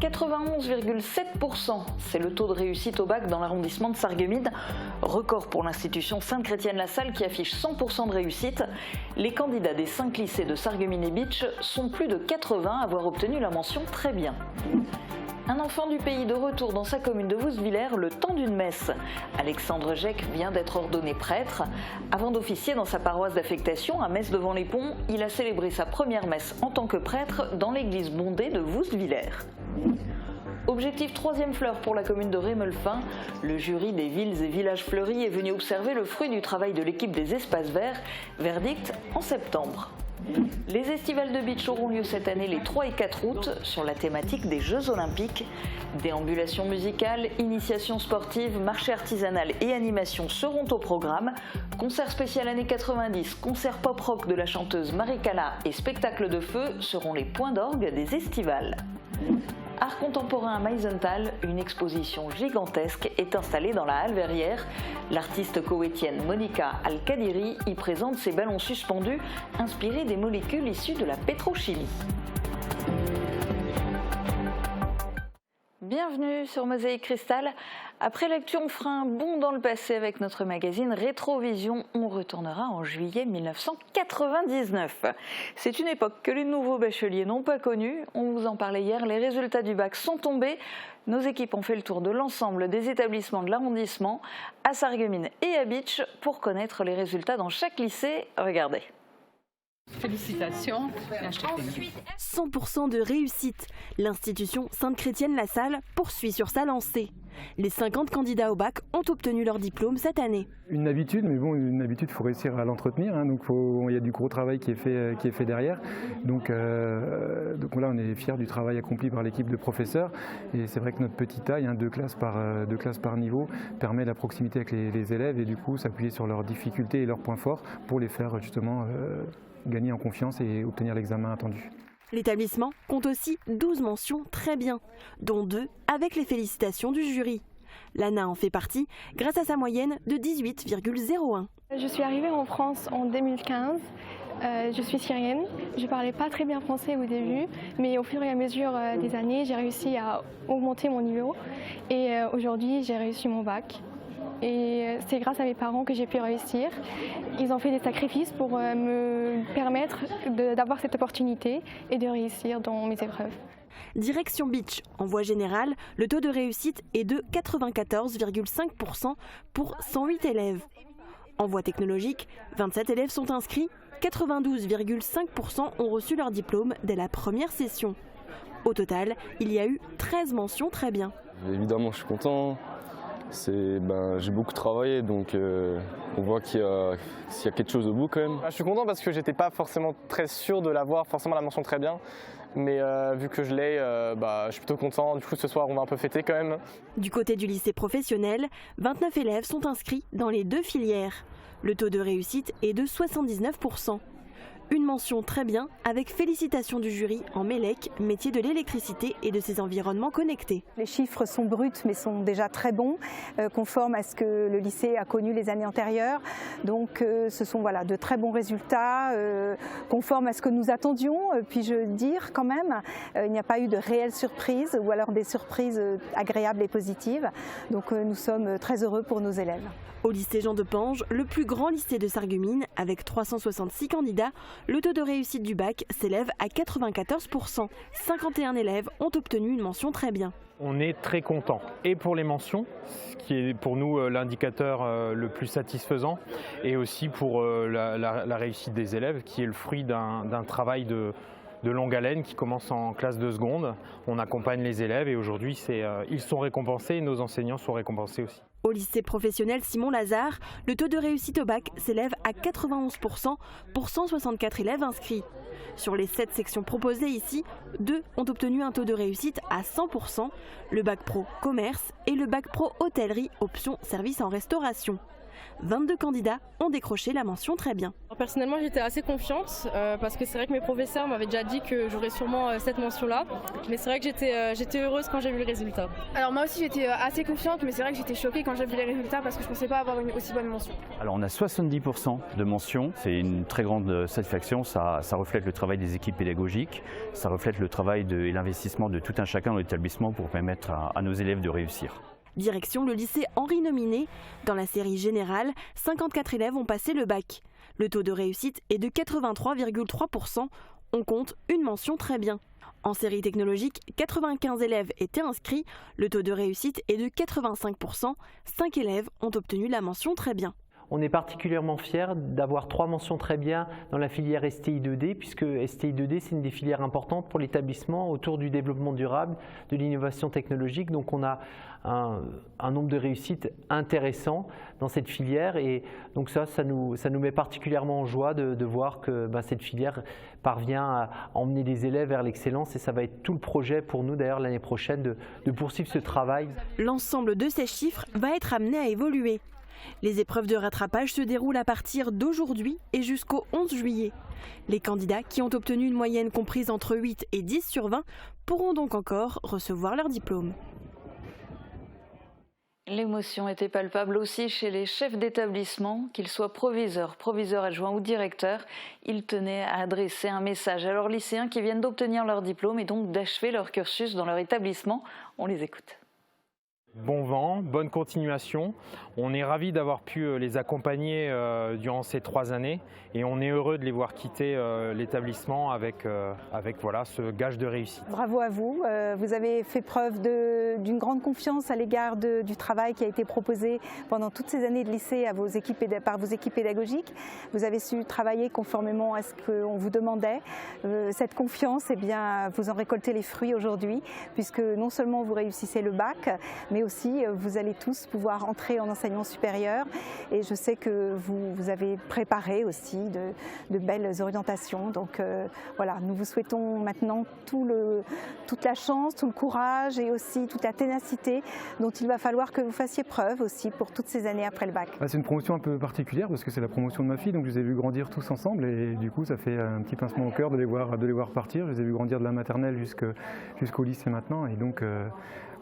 91,7%. C'est le taux de réussite au bac dans l'arrondissement de Sarreguemines. Record pour l'institution Sainte-Chrétienne-la-Salle qui affiche 100% de réussite. Les candidats des 5 lycées de Sarreguemines et Bitche sont plus de 80 à avoir obtenu la mention très bien. Un enfant du pays de retour dans sa commune de Woustviller le temps d'une messe. Alexandre Gec vient d'être ordonné prêtre. Avant d'officier dans sa paroisse d'affectation à Metz-devant-les-Ponts, il a célébré sa première messe en tant que prêtre dans l'église bondée de Woustviller. Objectif 3e fleur pour la commune de Rémeulfin. Le jury des villes et villages fleuris est venu observer le fruit du travail de l'équipe des espaces verts. Verdict en septembre. Les estivales de Bitche auront lieu cette année les 3 et 4 août sur la thématique des Jeux Olympiques. Déambulations musicales, initiations sportives, marché artisanal et animation seront au programme. Concert spécial années 90, concert pop-rock de la chanteuse Marie-Cala et spectacle de feu seront les points d'orgue des estivales. Art contemporain à Meisenthal, une exposition gigantesque est installée dans la halle verrière. L'artiste koweïtienne Monica Al-Kadiri y présente ses ballons suspendus inspirés des molécules issues de la pétrochimie. Bienvenue sur Mosaïque Cristal. Après lecture, on fera un bond dans le passé avec notre magazine Rétrovision. On retournera en juillet 1999. C'est une époque que les nouveaux bacheliers n'ont pas connue. On vous en parlait hier, les résultats du bac sont tombés. Nos équipes ont fait le tour de l'ensemble des établissements de l'arrondissement, à Sarreguemines et à Bitche, pour connaître les résultats dans chaque lycée. Regardez. Félicitations. 100% de réussite. L'institution Sainte-Chrétienne-la-Salle poursuit sur sa lancée. Les 50 candidats au bac ont obtenu leur diplôme cette année. Une habitude, mais bon, une habitude, il faut réussir à l'entretenir. Donc il y a du gros travail qui est fait derrière. Donc là, on est fiers du travail accompli par l'équipe de professeurs. Et c'est vrai que notre petite taille, 2 classes par niveau, permet la proximité avec les élèves et du coup s'appuyer sur leurs difficultés et leurs points forts pour les faire justement gagner en confiance et obtenir l'examen attendu. L'établissement compte aussi 12 mentions très bien, dont 2 avec les félicitations du jury. Lana en fait partie grâce à sa moyenne de 18,01. Je suis arrivée en France en 2015. Je suis syrienne. Je ne parlais pas très bien français au début, mais au fur et à mesure des années, j'ai réussi à augmenter mon niveau. Et aujourd'hui, j'ai réussi mon bac. Et c'est grâce à mes parents que j'ai pu réussir. Ils ont fait des sacrifices pour me permettre d'avoir cette opportunité et de réussir dans mes épreuves. Direction Bitche, en voie générale, le taux de réussite est de 94,5% pour 108 élèves. En voie technologique, 27 élèves sont inscrits, 92,5% ont reçu leur diplôme dès la première session. Au total, il y a eu 13 mentions très bien. Évidemment, je suis content. J'ai beaucoup travaillé, donc on voit qu'il y a quelque chose au bout quand même. Je suis content parce que j'étais pas forcément très sûr de l'avoir, forcément la mention très bien. Mais vu que je l'ai, je suis plutôt content. Du coup, ce soir, on va un peu fêter quand même. Du côté du lycée professionnel, 29 élèves sont inscrits dans les 2 filières. Le taux de réussite est de 79%. Une mention très bien avec félicitations du jury en MELEC, métier de l'électricité et de ses environnements connectés. Les chiffres sont bruts mais sont déjà très bons, conformes à ce que le lycée a connu les années antérieures. Donc ce sont de très bons résultats, conformes à ce que nous attendions. Puis-je dire quand même, il n'y a pas eu de réelles surprises ou alors des surprises agréables et positives. Donc nous sommes très heureux pour nos élèves. Au lycée Jean de Pange, le plus grand lycée de Sarreguemines, avec 366 candidats, le taux de réussite du bac s'élève à 94%. 51 élèves ont obtenu une mention très bien. On est très content et pour les mentions, ce qui est pour nous l'indicateur le plus satisfaisant, et aussi pour la réussite des élèves, qui est le fruit d'un travail de longue haleine qui commence en classe de seconde. On accompagne les élèves et aujourd'hui ils sont récompensés et nos enseignants sont récompensés aussi. Au lycée professionnel Simon Lazare, le taux de réussite au bac s'élève à 91% pour 164 élèves inscrits. Sur les 7 sections proposées ici, 2 ont obtenu un taux de réussite à 100%, le bac pro commerce et le bac pro hôtellerie option service en restauration. 22 candidats ont décroché la mention très bien. Personnellement, j'étais assez confiante parce que c'est vrai que mes professeurs m'avaient déjà dit que j'aurais sûrement cette mention-là. Mais c'est vrai que j'étais heureuse quand j'ai vu le résultat. Alors moi aussi j'étais assez confiante, mais c'est vrai que j'étais choquée quand j'ai vu les résultats parce que je ne pensais pas avoir une aussi bonne mention. Alors on a 70% de mentions, c'est une très grande satisfaction, ça reflète le travail des équipes pédagogiques, ça reflète le travail et l'investissement de tout un chacun dans l'établissement pour permettre à nos élèves de réussir. Direction le lycée Henri Nominé. Dans la série générale, 54 élèves ont passé le bac. Le taux de réussite est de 83,3%. On compte une mention très bien. En série technologique, 95 élèves étaient inscrits. Le taux de réussite est de 85%. 5 élèves ont obtenu la mention très bien. On est particulièrement fiers d'avoir 3 mentions très bien dans la filière STI 2D, puisque STI 2D c'est une des filières importantes pour l'établissement autour du développement durable, de l'innovation technologique. Donc on a un nombre de réussites intéressant dans cette filière et donc ça nous met particulièrement en joie de voir que cette filière parvient à emmener des élèves vers l'excellence et ça va être tout le projet pour nous d'ailleurs l'année prochaine de poursuivre ce travail. L'ensemble de ces chiffres va être amené à évoluer. Les épreuves de rattrapage se déroulent à partir d'aujourd'hui et jusqu'au 11 juillet. Les candidats qui ont obtenu une moyenne comprise entre 8 et 10 sur 20 pourront donc encore recevoir leur diplôme. L'émotion était palpable aussi chez les chefs d'établissement, qu'ils soient proviseurs adjoints ou directeurs. Ils tenaient à adresser un message à leurs lycéens qui viennent d'obtenir leur diplôme et donc d'achever leur cursus dans leur établissement. On les écoute. Bon vent, bonne continuation. On est ravis d'avoir pu les accompagner durant ces 3 années et on est heureux de les voir quitter l'établissement avec voilà, ce gage de réussite. Bravo à vous. Vous avez fait preuve d'une grande confiance à l'égard du travail qui a été proposé pendant toutes ces années de lycée par vos équipes pédagogiques. Vous avez su travailler conformément à ce qu'on vous demandait. Cette confiance, eh bien, vous en récoltez les fruits aujourd'hui puisque non seulement vous réussissez le bac, mais aussi vous allez tous pouvoir entrer en enseignement supérieur et je sais que vous avez préparé aussi de belles orientations. Donc voilà, nous vous souhaitons maintenant toute la chance, tout le courage et aussi toute la ténacité dont il va falloir que vous fassiez preuve aussi pour toutes ces années après le bac. C'est une promotion un peu particulière parce que c'est la promotion de ma fille, donc je les ai vus grandir tous ensemble et du coup ça fait un petit pincement au cœur de les voir partir. Je les ai vus grandir de la maternelle jusqu'au lycée maintenant et donc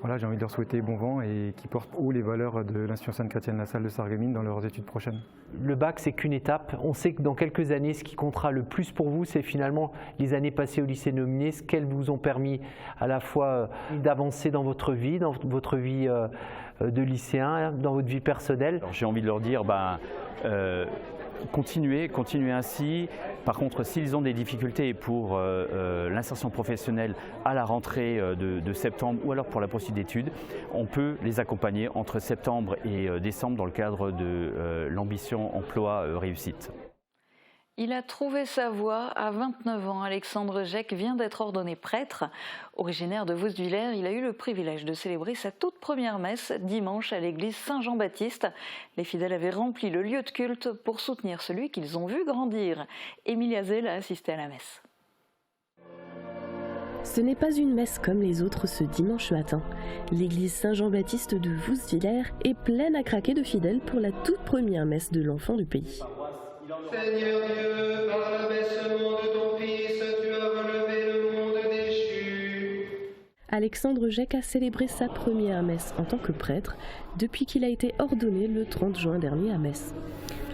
voilà, j'ai envie de leur souhaiter bon vent et qu'ils portent haut les valeurs de l'Institution Sainte-Chrétienne-la-Salle de Sarreguemines dans leurs études prochaines. Le bac, c'est qu'une étape. On sait que dans quelques années, ce qui comptera le plus pour vous, c'est finalement les années passées au lycée Nominé, ce qu'elles vous ont permis à la fois d'avancer dans votre vie de lycéen, dans votre vie personnelle. J'ai envie de leur dire, continuez ainsi. Par contre, s'ils ont des difficultés pour l'insertion professionnelle à la rentrée de septembre ou alors pour la poursuite d'études, on peut les accompagner entre septembre et décembre dans le cadre de l'ambition emploi réussite. Il a trouvé sa voie à 29 ans. Alexandre Jec vient d'être ordonné prêtre. Originaire de Voustvillers, il a eu le privilège de célébrer sa toute première messe dimanche à l'église Saint-Jean-Baptiste. Les fidèles avaient rempli le lieu de culte pour soutenir celui qu'ils ont vu grandir. Émilie Azel a assisté à la messe. Ce n'est pas une messe comme les autres ce dimanche matin. L'église Saint-Jean-Baptiste de Voustvillers est pleine à craquer de fidèles pour la toute première messe de l'enfant du pays. Seigneur Dieu, par l'abaissement de ton Fils, tu as relevé le monde déchu. Alexandre Jec a célébré sa première messe en tant que prêtre depuis qu'il a été ordonné le 30 juin dernier à Metz.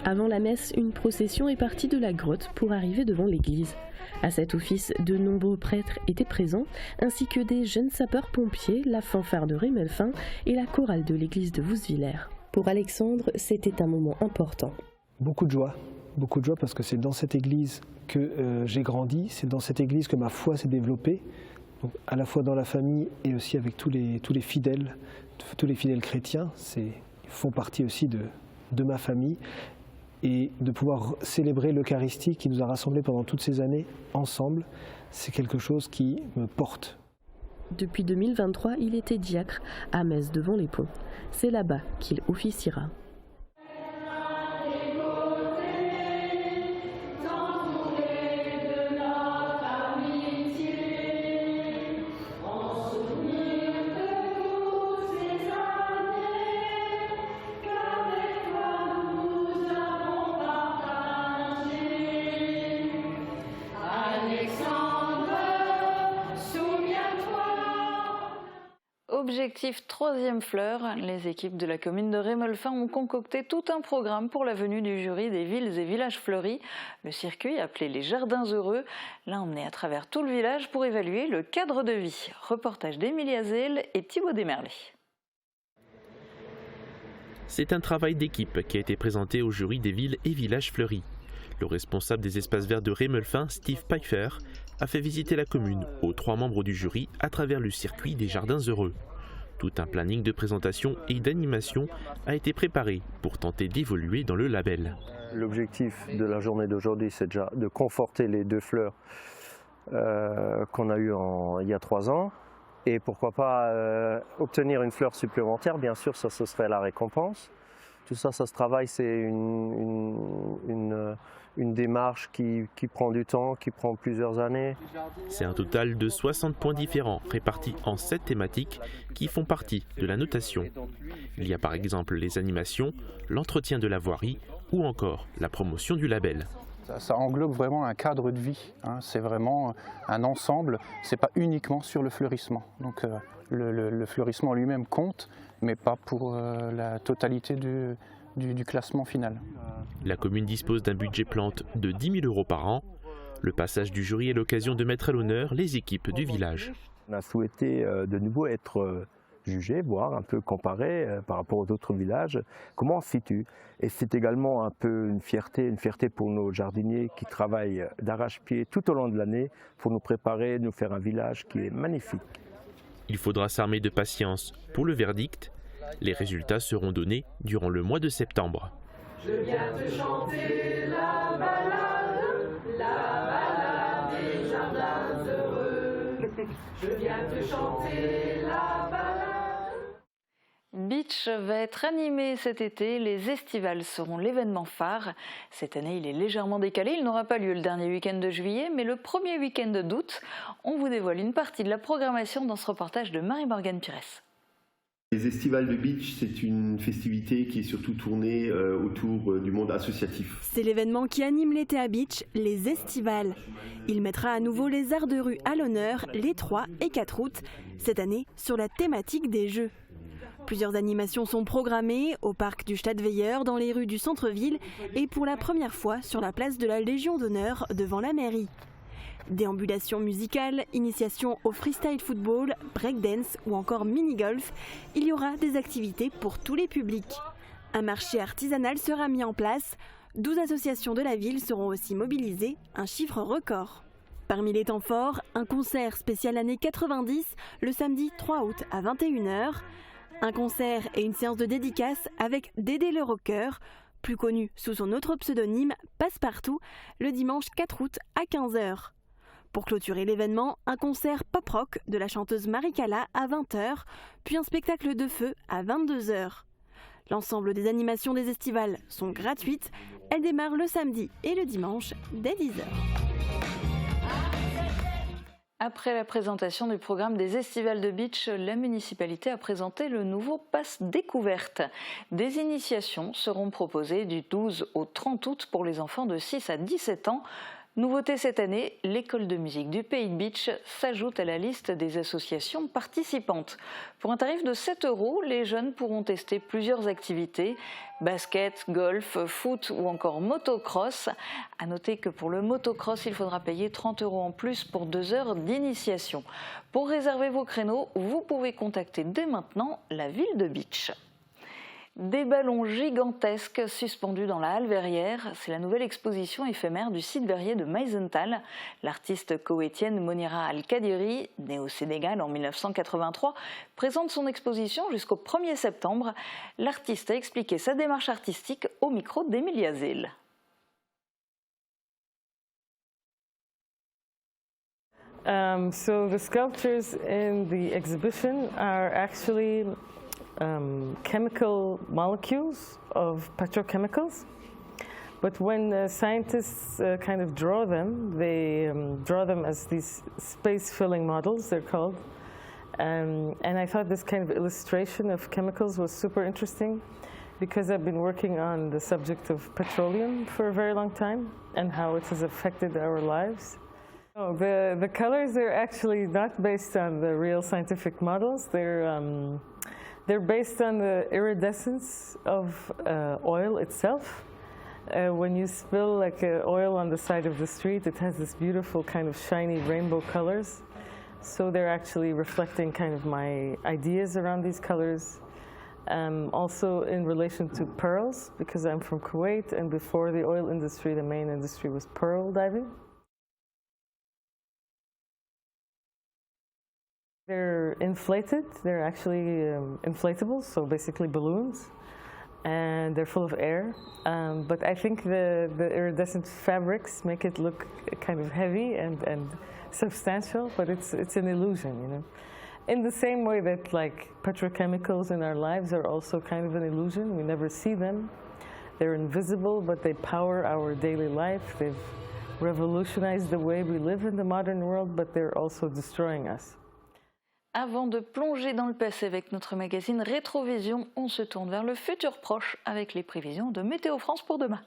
Avant la messe, une procession est partie de la grotte pour arriver devant l'église. À cet office, de nombreux prêtres étaient présents, ainsi que des jeunes sapeurs-pompiers, la fanfare de Rémelfin et la chorale de l'église de Voustvillers. Pour Alexandre, c'était un moment important. Beaucoup de joie parce que c'est dans cette église que j'ai grandi, c'est dans cette église que ma foi s'est développée, donc à la fois dans la famille et aussi avec tous les fidèles chrétiens, ils font partie aussi de ma famille. Et de pouvoir célébrer l'Eucharistie qui nous a rassemblés pendant toutes ces années ensemble, c'est quelque chose qui me porte. Depuis 2023, il était diacre à Metz devant les ponts. C'est là-bas qu'il officiera. Objectif 3e fleur, les équipes de la commune de Rémelfin ont concocté tout un programme pour la venue du jury des villes et villages fleuris. Le circuit, appelé les Jardins Heureux, l'a emmené à travers tout le village pour évaluer le cadre de vie. Reportage d'Emilia Zell et Thibaut Desmerlet. C'est un travail d'équipe qui a été présenté au jury des villes et villages fleuris. Le responsable des espaces verts de Rémelfin, Steve Pfeiffer, a fait visiter la commune aux 3 membres du jury à travers le circuit des Jardins Heureux. Tout un planning de présentation et d'animation a été préparé pour tenter d'évoluer dans le label. L'objectif de la journée d'aujourd'hui, c'est déjà de conforter les 2 fleurs qu'on a eues il y a 3 ans. Et pourquoi pas obtenir une fleur supplémentaire, bien sûr, ça ce serait la récompense. Tout ça, ça se travaille, c'est une démarche qui prend du temps, qui prend plusieurs années. C'est un total de 60 points différents répartis en 7 thématiques qui font partie de la notation. Il y a par exemple les animations, l'entretien de la voirie ou encore la promotion du label. Ça englobe vraiment un cadre de vie, hein. C'est vraiment un ensemble, c'est pas uniquement sur le fleurissement. Donc le fleurissement lui-même compte, mais pas pour la totalité du classement final. La commune dispose d'un budget plante de 10 000 € par an. Le passage du jury est l'occasion de mettre à l'honneur les équipes du village. On a souhaité de nouveau être jugé, voir un peu comparé par rapport aux autres villages, comment on se situe. Et c'est également un peu une fierté pour nos jardiniers qui travaillent d'arrache-pied tout au long de l'année pour nous préparer, nous faire un village qui est magnifique. Il faudra s'armer de patience pour le verdict. Les résultats seront donnés durant le mois de septembre. Je viens te chanter la balade des jardins heureux. Je viens te chanter la balade. Beach va être animé cet été, les estivales seront l'événement phare. Cette année, il est légèrement décalé, il n'aura pas lieu le dernier week-end de juillet, mais le premier week-end d'août. On vous dévoile une partie de la programmation dans ce reportage de Marie-Morgane Pires. Les estivales de Beach, c'est une festivité qui est surtout tournée autour du monde associatif. C'est l'événement qui anime l'été à Beach, les estivales. Il mettra à nouveau les arts de rue à l'honneur les 3 et 4 août, cette année sur la thématique des jeux. Plusieurs animations sont programmées au parc du Stadtveiller, dans les rues du centre-ville et pour la première fois sur la place de la Légion d'honneur devant la mairie. Déambulations musicales, initiation au freestyle football, breakdance ou encore mini-golf, il y aura des activités pour tous les publics. Un marché artisanal sera mis en place, 12 associations de la ville seront aussi mobilisées, un chiffre record. Parmi les temps forts, un concert spécial année 90 le samedi 3 août à 21h, un concert et une séance de dédicace avec Dédé le Rocker, plus connu sous son autre pseudonyme Passepartout, le dimanche 4 août à 15h. Pour clôturer l'événement, un concert pop-rock de la chanteuse Maricala à 20h, puis un spectacle de feu à 22h. L'ensemble des animations des estivales sont gratuites, elles démarrent le samedi et le dimanche dès 10h. Après la présentation du programme des estivales de Beach, la municipalité a présenté le nouveau Pass Découverte. Des initiations seront proposées du 12 au 30 août pour les enfants de 6 à 17 ans. Nouveauté cette année, l'école de musique du Pays de Beach s'ajoute à la liste des associations participantes. Pour un tarif de 7 €, les jeunes pourront tester plusieurs activités, basket, golf, foot ou encore motocross. À noter que pour le motocross, il faudra payer 30 € en plus pour 2 heures d'initiation. Pour réserver vos créneaux, vous pouvez contacter dès maintenant la ville de Beach. Des ballons gigantesques suspendus dans la halle verrière, c'est la nouvelle exposition éphémère du site verrier de Meisenthal. L'artiste koweïtienne Monira Al-Kadiri, née au Sénégal en 1983, présente son exposition jusqu'au 1er septembre. L'artiste a expliqué sa démarche artistique au micro d'Emilia Zell. So the sculptures in the exhibition are actually chemical molecules of petrochemicals, but when scientists kind of draw them, they draw them as these space-filling models, they're called. And I thought this kind of illustration of chemicals was super interesting because I've been working on the subject of petroleum for a very long time and how it has affected our lives. Oh, the colors are actually not based on the real scientific models. They're based on the iridescence of oil itself. When you spill like oil on the side of the street, it has this beautiful kind of shiny rainbow colors. So they're actually reflecting kind of my ideas around these colors. Also in relation to pearls, because I'm from Kuwait, and before the oil industry, the main industry was pearl diving. They're inflated, they're actually inflatables, so basically balloons, and they're full of air. But I think the iridescent fabrics make it look kind of heavy and substantial, but it's an illusion, you know. In the same way that like petrochemicals in our lives are also kind of an illusion, we never see them. They're invisible, but they power our daily life. They've revolutionized the way we live in the modern world, but they're also destroying us. Avant de plonger dans le passé avec notre magazine Rétrovision, on se tourne vers le futur proche avec les prévisions de Météo France pour demain.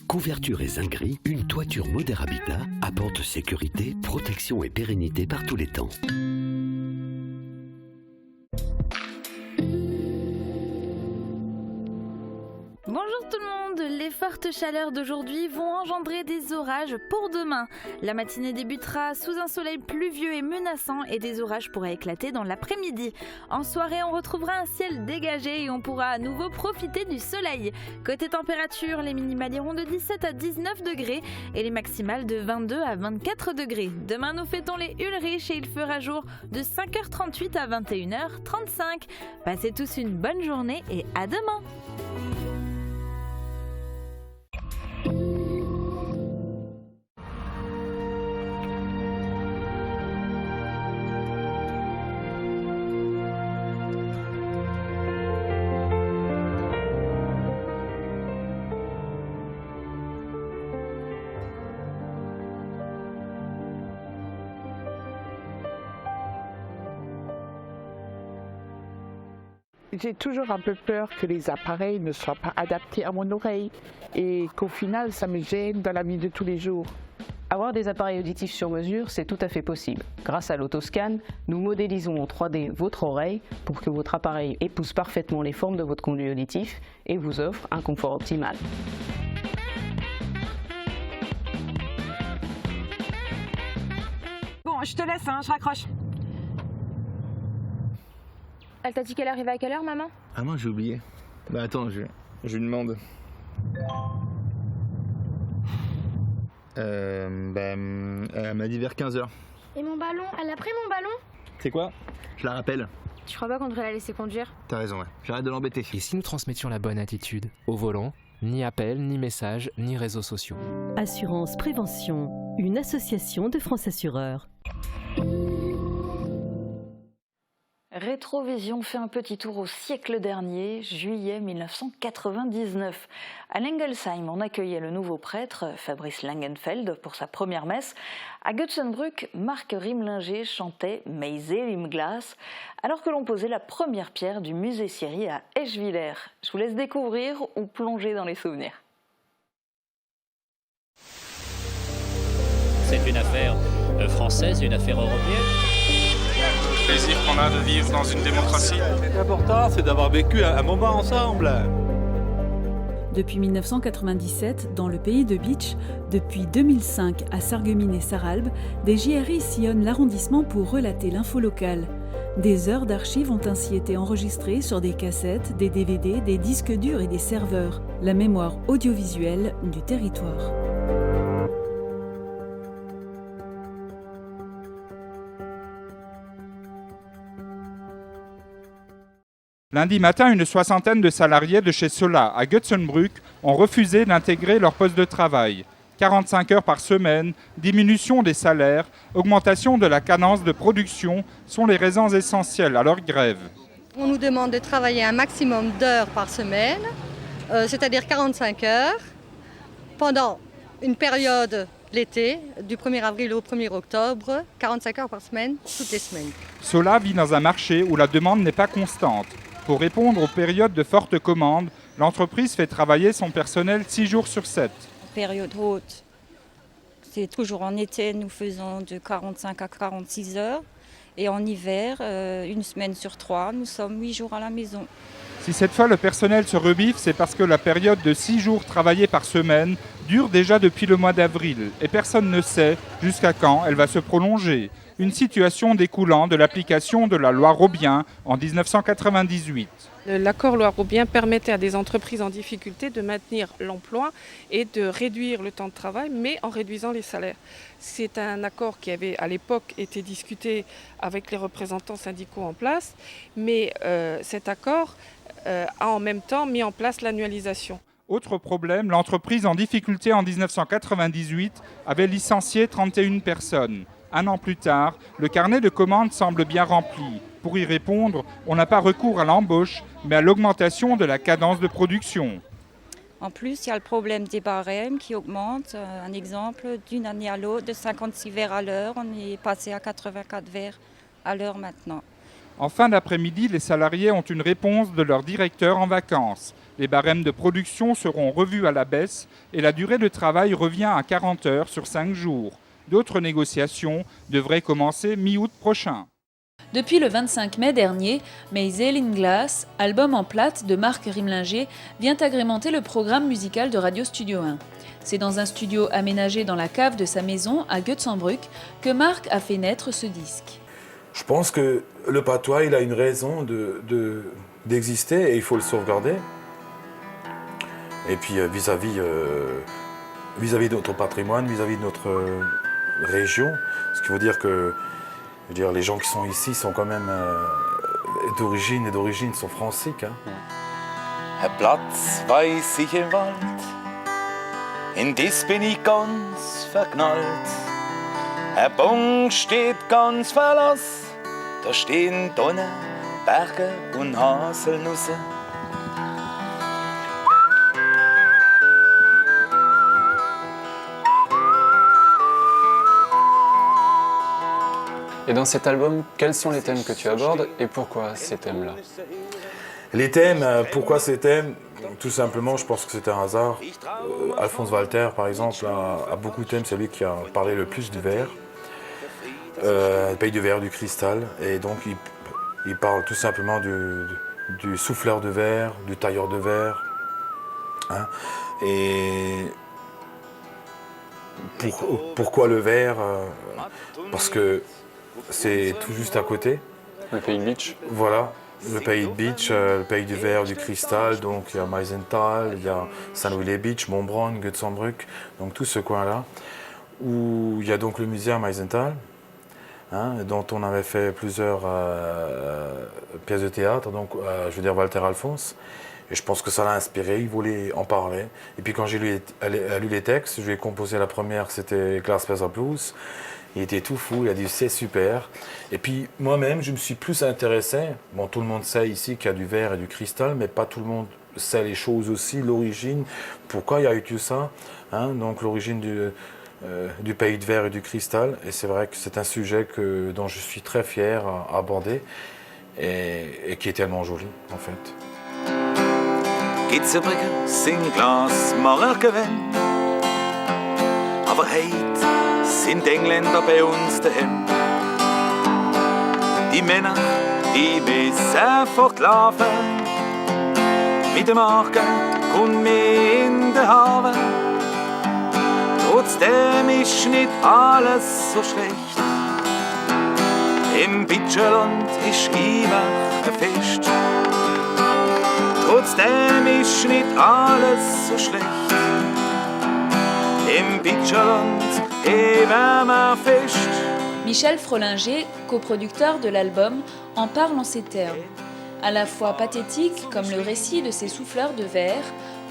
Couverture et zinguerie, une toiture Moder Habitat apporte sécurité, protection et pérennité par tous les temps. Bonjour tout le monde, les fortes chaleurs d'aujourd'hui vont engendrer des orages pour demain. La matinée débutera sous un soleil pluvieux et menaçant et des orages pourraient éclater dans l'après-midi. En soirée, on retrouvera un ciel dégagé et on pourra à nouveau profiter du soleil. Côté température, les minimales iront de 17 à 19 degrés et les maximales de 22 à 24 degrés. Demain, nous fêtons les Ulriches et il fera jour de 5h38 à 21h35. Passez tous une bonne journée et à demain! J'ai toujours un peu peur que les appareils ne soient pas adaptés à mon oreille et qu'au final ça me gêne dans la vie de tous les jours. Avoir des appareils auditifs sur mesure, c'est tout à fait possible. Grâce à l'autoscan, nous modélisons en 3D votre oreille pour que votre appareil épouse parfaitement les formes de votre conduit auditif et vous offre un confort optimal. Bon, je te laisse, hein, je raccroche. Elle t'a dit qu'elle arrivait à quelle heure, maman? Ah non, j'ai oublié. Bah attends, je lui demande. Elle m'a dit vers 15h. Et mon ballon? Elle a pris mon ballon? C'est quoi? Je la rappelle. Tu crois pas qu'on devrait la laisser conduire? T'as raison, ouais. J'arrête de l'embêter. Et si nous transmettions la bonne attitude au volant? Ni appel, ni messages, ni réseaux sociaux. Assurance Prévention, une association de France Assureurs. Rétrovision fait un petit tour au siècle dernier, juillet 1999. À Lengelsheim, on accueillait le nouveau prêtre, Fabrice Langenfeld, pour sa première messe. À Götzenbrück, Marc Rimlinger chantait Meise im Glas, alors que l'on posait la première pierre du musée Siri à Eschwiller. Je vous laisse découvrir ou plonger dans les souvenirs. C'est une affaire française, une affaire européenne. Le plaisir qu'on a de vivre dans une démocratie. L'important, c'est d'avoir vécu un moment ensemble. Depuis 1997, dans le pays de Bitche, depuis 2005 à Sarreguemines-et-Sarralbe, des JRI sillonnent l'arrondissement pour relater l'info locale. Des heures d'archives ont ainsi été enregistrées sur des cassettes, des DVD, des disques durs et des serveurs. La mémoire audiovisuelle du territoire. Lundi matin, une soixantaine de salariés de chez Sola à Götzenbrück ont refusé d'intégrer leur poste de travail. 45 heures par semaine, diminution des salaires, augmentation de la cadence de production sont les raisons essentielles à leur grève. On nous demande de travailler un maximum d'heures par semaine, c'est-à-dire 45 heures, pendant une période l'été, du 1er avril au 1er octobre, 45 heures par semaine, toutes les semaines. Sola vit dans un marché où la demande n'est pas constante. Pour répondre aux périodes de fortes commandes, l'entreprise fait travailler son personnel 6 jours sur 7. Période haute, C'est toujours en été, nous faisons de 45 à 46 heures. Et en hiver, une semaine sur 3, nous sommes 8 jours à la maison. Si cette fois le personnel se rebiffe, c'est parce que la période de 6 jours travaillés par semaine dure déjà depuis le mois d'avril et personne ne sait jusqu'à quand elle va se prolonger. Une situation découlant de l'application de la loi Robien en 1998. L'accord loi Robien permettait à des entreprises en difficulté de maintenir l'emploi et de réduire le temps de travail, mais en réduisant les salaires. C'est un accord qui avait à l'époque été discuté avec les représentants syndicaux en place, mais cet accord a en même temps mis en place l'annualisation. Autre problème, l'entreprise en difficulté en 1998 avait licencié 31 personnes. Un an plus tard, le carnet de commandes semble bien rempli. Pour y répondre, on n'a pas recours à l'embauche, mais à l'augmentation de la cadence de production. En plus, il y a le problème des barèmes qui augmentent. Un exemple, d'une année à l'autre, de 56 verres à l'heure, on est passé à 84 verres à l'heure maintenant. En fin d'après-midi, les salariés ont une réponse de leur directeur en vacances. Les barèmes de production seront revus à la baisse et la durée de travail revient à 40 heures sur 5 jours. D'autres négociations devraient commencer mi-août prochain. Depuis le 25 mai dernier, Meisel in Glass, album en plate de Marc Rimlinger, vient agrémenter le programme musical de Radio Studio 1. C'est dans un studio aménagé dans la cave de sa maison à Götzenbrück que Marc a fait naître ce disque. Je pense que le patois, il a une raison d'exister et il faut le sauvegarder. Et puis vis-à-vis de notre patrimoine, vis-à-vis de notre région, ce qui veut dire que les gens qui sont ici sont quand même d'origine sont français. Hein. Ein Platz weiß ich im Wald, in dies bin ich ganz verknallt. Ein Baum steht ganz verlassen, da stehen Donnen, Berge und Haselnüsse. Et dans cet album, quels sont les thèmes que tu abordes et pourquoi ces thèmes-là? Les thèmes, pourquoi ces thèmes? Tout simplement, je pense que c'est un hasard. Alphonse Walter, par exemple, a beaucoup de thèmes. C'est lui qui a parlé le plus du verre, le pays du verre, du cristal. Et donc, il parle tout simplement du souffleur de verre, du tailleur de verre. Hein. Et pourquoi le verre? Parce que c'est tout juste à côté. Le pays de Bitche. Voilà, le pays de Bitche, le pays du verre, du cristal. Donc il y a Meisenthal, il y a Saint-Louis-les-Bitches, Montbronn, Götzenbrück, donc tout ce coin-là. Où il y a donc le musée à Meisenthal, hein, dont on avait fait plusieurs pièces de théâtre, donc je veux dire Walter Alphonse. Et je pense que ça l'a inspiré, il voulait en parler. Et puis quand j'ai lu les textes, je lui ai composé la première, c'était Glasfaser Blues. Il était tout fou, il a dit c'est super. Et puis moi-même, je me suis plus intéressé. Bon, tout le monde sait ici qu'il y a du verre et du cristal, mais pas tout le monde sait les choses aussi, l'origine, pourquoi il y a eu tout ça. Hein, donc l'origine du pays de verre et du cristal. Et c'est vrai que c'est un sujet dont je suis très fier à aborder et qui est tellement joli en fait. Gitzenbrücken sind Glasmacher gewesen, aber heute sind Engländer bei uns daheim. Die Männer, die müssen fortlaufen, mit dem Argen und mir in den Haaren. Trotzdem ist nicht alles so schlecht, im Bitcherland ist immer ein Fest. Trotzdem ist nicht alles so schlecht, im Bitcherland eben wir fest. Michel Frolinger, coproducteur de l'album, en parle en ces termes. À la fois pathétique, comme le récit de ces souffleurs de verre,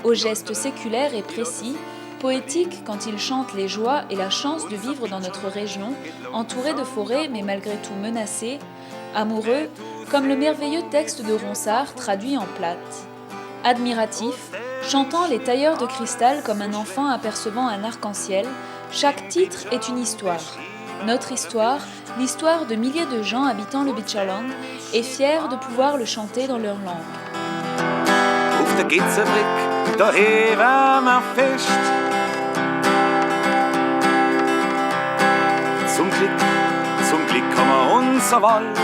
aux gestes séculaires et précis, poétique quand il chante les joies et la chance de vivre dans notre région, entouré de forêts mais malgré tout menacé, amoureux, comme le merveilleux texte de Ronsard traduit en plate. Admiratif, chantant les tailleurs de cristal comme un enfant apercevant un arc-en-ciel, chaque titre est une histoire. Notre histoire, l'histoire de milliers de gens habitant le Bitcherland, est fière de pouvoir le chanter dans leur langue. Auf der Gitzenbrück, da heben wir fest. Klick, zum Glück haben wir unser Wald.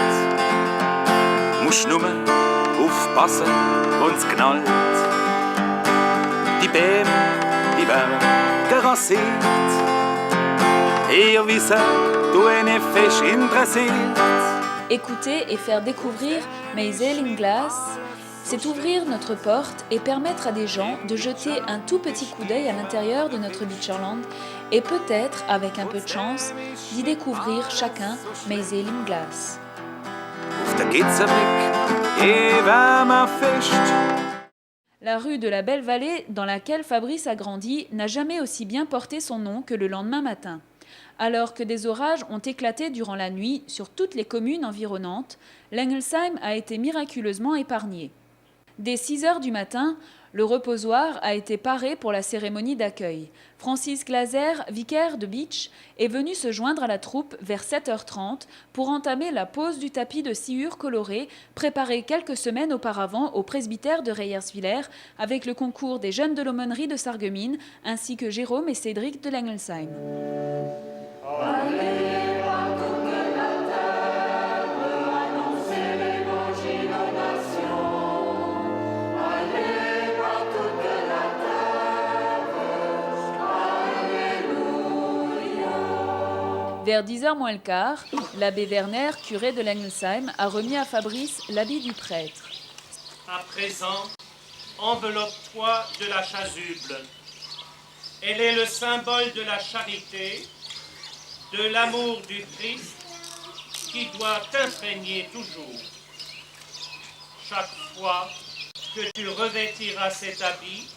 Musst nur aufpassen, wenn's knallt. Die Bäume, die werden gerassiert. Ihr wisst, du eine Fisch interessiert. Écouter et faire découvrir Meiseling Glass, c'est ouvrir notre porte et permettre à des gens de jeter un tout petit coup d'œil à l'intérieur de notre Beacherland et peut-être, avec un peu de chance, d'y découvrir chacun Meiseling Glass. La rue de la Belle-Vallée, dans laquelle Fabrice a grandi, n'a jamais aussi bien porté son nom que le lendemain matin. Alors que des orages ont éclaté durant la nuit sur toutes les communes environnantes, l'Engelsheim a été miraculeusement épargné. Dès 6 heures du matin, le reposoir a été paré pour la cérémonie d'accueil. Francis Glaser, vicaire de Bitche, est venu se joindre à la troupe vers 7h30 pour entamer la pose du tapis de sciure colorée préparé quelques semaines auparavant au presbytère de Reyerswiller avec le concours des jeunes de l'aumônerie de Sarreguemines ainsi que Jérôme et Cédric de l'Engelsheim. Vers 10h moins le quart, l'abbé Werner, curé de l'Engelsheim, a remis à Fabrice l'habit du prêtre. À présent, enveloppe-toi de la chasuble. Elle est le symbole de la charité, de l'amour du Christ qui doit t'imprégner toujours. Chaque fois que tu revêtiras cet habit,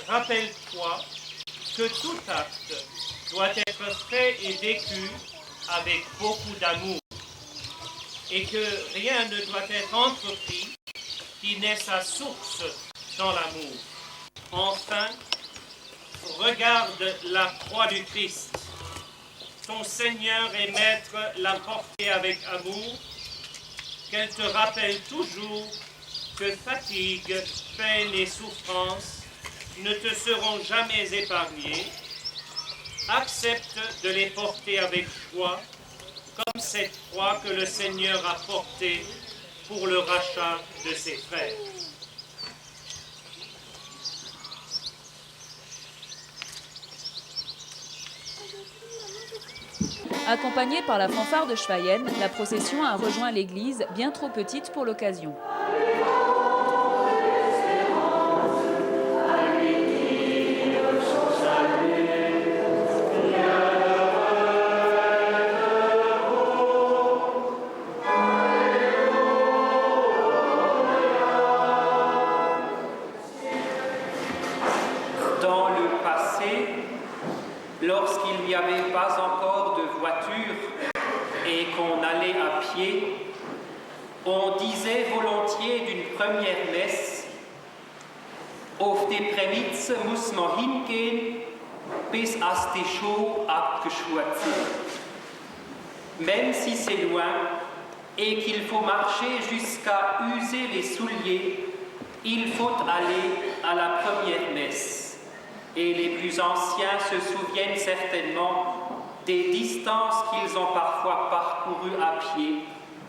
rappelle-toi que tout acte doit être fait et vécu avec beaucoup d'amour et que rien ne doit être entrepris qui n'ait sa source dans l'amour. Enfin, regarde la croix du Christ. Ton Seigneur et Maître l'a portée avec amour, qu'elle te rappelle toujours que fatigue, peine et souffrance ne te seront jamais épargnées. Accepte de les porter avec joie, comme cette croix que le Seigneur a portée pour le rachat de ses frères. Accompagnée par la fanfare de Schweyen, la procession a rejoint l'église, bien trop petite pour l'occasion. Dans le passé, lorsqu'il n'y avait pas encore de voiture et qu'on allait à pied, on disait volontiers d'une première messe « Auf die Premitze muss man hingehen, bis as die Schuhe abgeschwurt sind. » Même si c'est loin et qu'il faut marcher jusqu'à user les souliers, il faut aller à la première messe. Et les plus anciens se souviennent certainement des distances qu'ils ont parfois parcourues à pied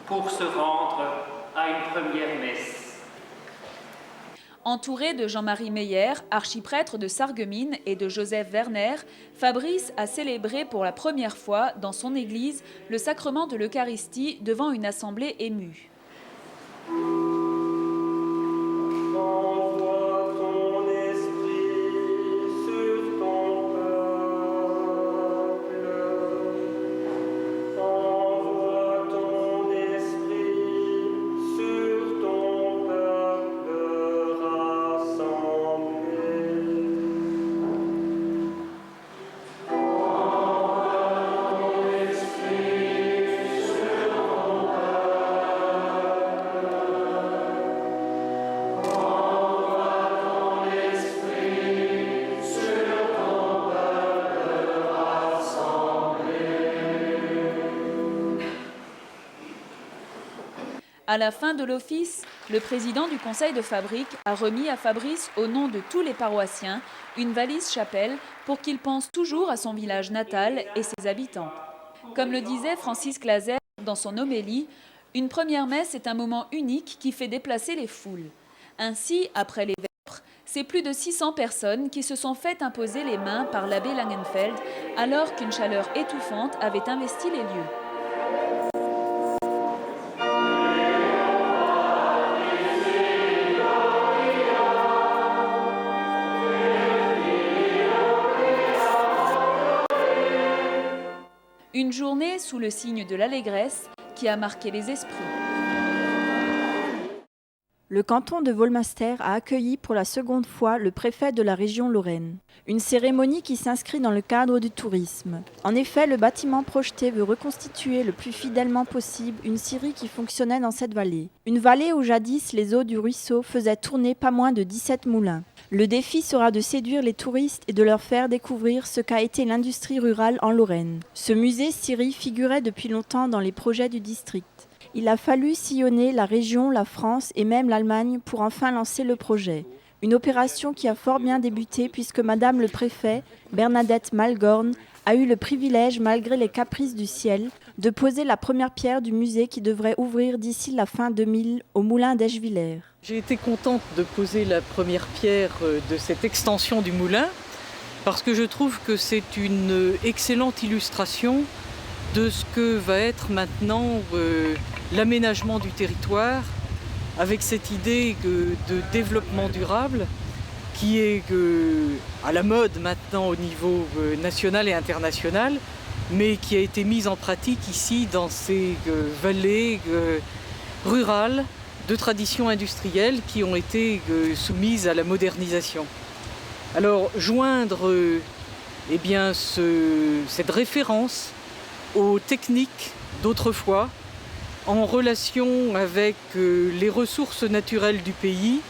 pour se rendre à une première messe. Entouré de Jean-Marie Meyer, archiprêtre de Sarreguemines, et de Joseph Werner, Fabrice a célébré pour la première fois dans son église le sacrement de l'Eucharistie devant une assemblée émue. À la fin de l'office, le président du conseil de fabrique a remis à Fabrice, au nom de tous les paroissiens, une valise chapelle pour qu'il pense toujours à son village natal et ses habitants. Comme le disait Francis Glaser dans son homélie, une première messe est un moment unique qui fait déplacer les foules. Ainsi, après les vêpres, c'est plus de 600 personnes qui se sont fait imposer les mains par l'abbé Langenfeld alors qu'une chaleur étouffante avait investi les lieux. Une journée sous le signe de l'allégresse qui a marqué les esprits. Le canton de Volmaster a accueilli pour la seconde fois le préfet de la région Lorraine. Une cérémonie qui s'inscrit dans le cadre du tourisme. En effet, le bâtiment projeté veut reconstituer le plus fidèlement possible une scierie qui fonctionnait dans cette vallée. Une vallée où jadis les eaux du ruisseau faisaient tourner pas moins de 17 moulins. Le défi sera de séduire les touristes et de leur faire découvrir ce qu'a été l'industrie rurale en Lorraine. Ce musée scierie figurait depuis longtemps dans les projets du district. Il a fallu sillonner la région, la France et même l'Allemagne pour enfin lancer le projet. Une opération qui a fort bien débuté puisque Madame le préfet, Bernadette Malgorn, a eu le privilège, malgré les caprices du ciel, de poser la première pierre du musée qui devrait ouvrir d'ici la fin 2000 au moulin d'Eschwiller. J'ai été contente de poser la première pierre de cette extension du moulin parce que je trouve que c'est une excellente illustration de ce que va être maintenant l'aménagement du territoire avec cette idée de développement durable qui est à la mode maintenant au niveau national et international, mais qui a été mise en pratique ici dans ces vallées rurales de tradition industrielle qui ont été soumises à la modernisation. Alors joindre cette référence aux techniques d'autrefois, en relation avec les ressources naturelles du pays,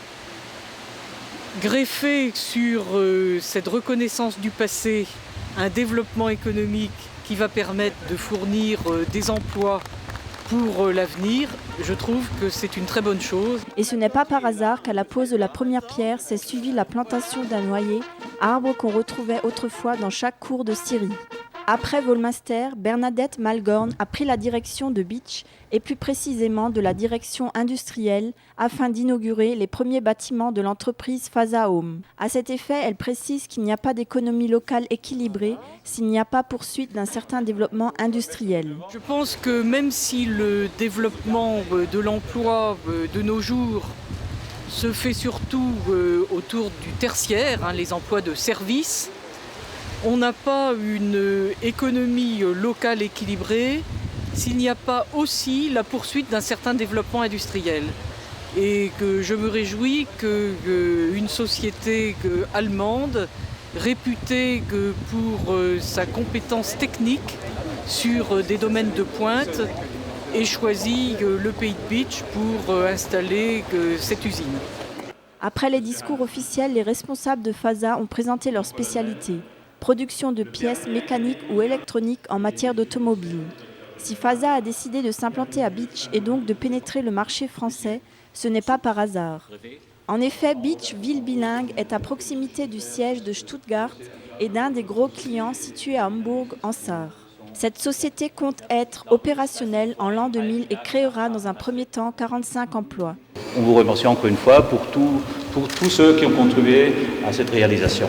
greffer sur cette reconnaissance du passé un développement économique qui va permettre de fournir des emplois pour l'avenir, je trouve que c'est une très bonne chose. Et ce n'est pas par hasard qu'à la pose de la première pierre s'est suivie la plantation d'un noyer, arbre qu'on retrouvait autrefois dans chaque cour de scierie. Après Volmaster, Bernadette Malgorn a pris la direction de Bitche et plus précisément de la direction industrielle afin d'inaugurer les premiers bâtiments de l'entreprise Fasa Home. À cet effet, elle précise qu'il n'y a pas d'économie locale équilibrée s'il n'y a pas poursuite d'un certain développement industriel. Je pense que même si le développement de l'emploi de nos jours se fait surtout autour du tertiaire, les emplois de services, on n'a pas une économie locale équilibrée s'il n'y a pas aussi la poursuite d'un certain développement industriel. Et que je me réjouis qu'une société allemande, réputée pour sa compétence technique sur des domaines de pointe, ait choisi le pays de Bitche pour installer cette usine. Après les discours officiels, les responsables de Fasa ont présenté leurs spécialités. Production de pièces mécaniques ou électroniques en matière d'automobile. Si Fasa a décidé de s'implanter à Bitche et donc de pénétrer le marché français, ce n'est pas par hasard. En effet, Bitche, ville bilingue, est à proximité du siège de Stuttgart et d'un des gros clients situé à Hambourg, en Sarre. Cette société compte être opérationnelle en l'an 2000 et créera dans un premier temps 45 emplois. On vous remercie encore une fois pour tous ceux qui ont contribué à cette réalisation.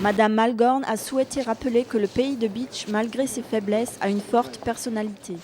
Madame Malgorn a souhaité rappeler que le pays de Bitche, malgré ses faiblesses, a une forte personnalité.